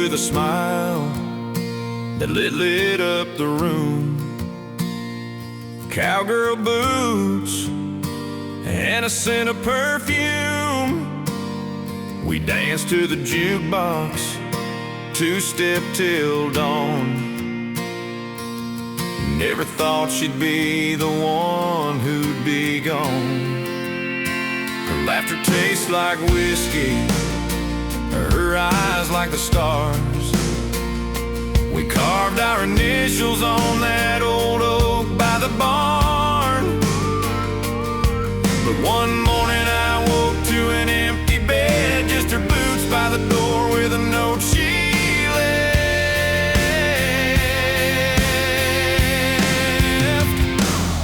with a smile that lit up the room. Cowgirl boots and a scent of perfume. We danced to the jukebox, two-step till dawn. Never thought she'd be the one who'd be gone. Her laughter tastes like whiskey, her eyes like the stars. We carved our initials on that old oak by the barn. But one morning I woke to an empty bed, just her boots by the door with a note she left.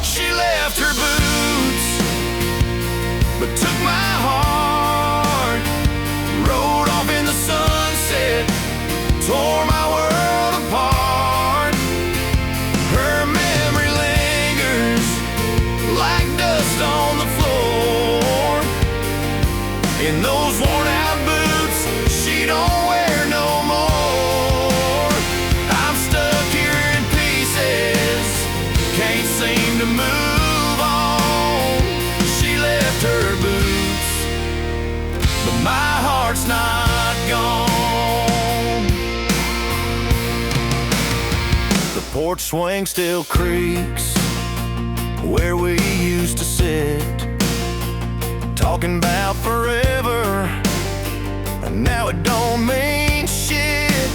She left her boots, but took my heart. Rode off in the sunset, tore my world apart. Her memory lingers like dust on the floor. In those worn out boots she don't wear no more. I'm stuck here in pieces, can't seem to move on. She left her boots, but my heart's not gone. The porch swing still creaks where we used to sit, talking about forever, and now it don't mean shit.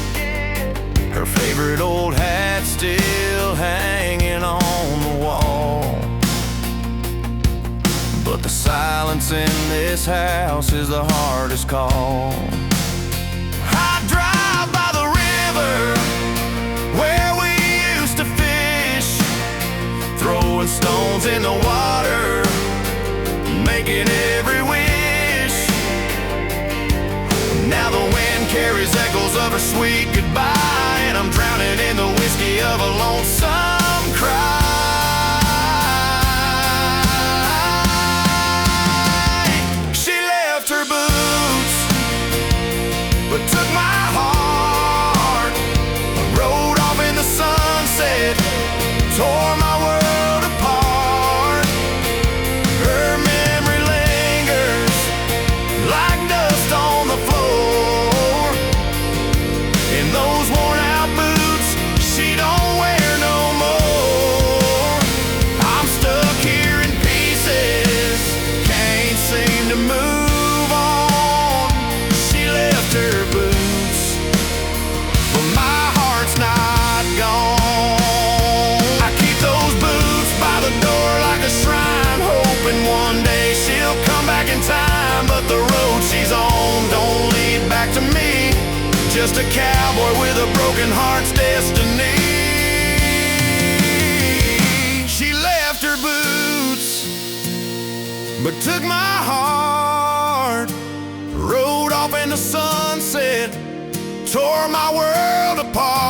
Her favorite old hat still hanging on the wall, but the silence in this house is the hardest call. I drive by the river where we used to fish, throwing stones in the water, making every wish. Now the wind carries echoes of her sweet goodbye, and I'm drowning in the whiskey of a lonesome cry. She left her boots, but took my heart. Rode off in the sunset, tore my world apart. Her memory lingers like dust on the floor. In those worn out boots she don't wear no more. I'm stuck here in pieces, can't seem to move on. She left her boots, but my heart's not gone. I keep those boots by the door like a shrine, hoping one day she'll come back in time. But the road she's on don't lead back to me, just a cowboy with a broken heart's destiny. She left her boots, but took my heart. Rode off in the sunset, tore my world apart.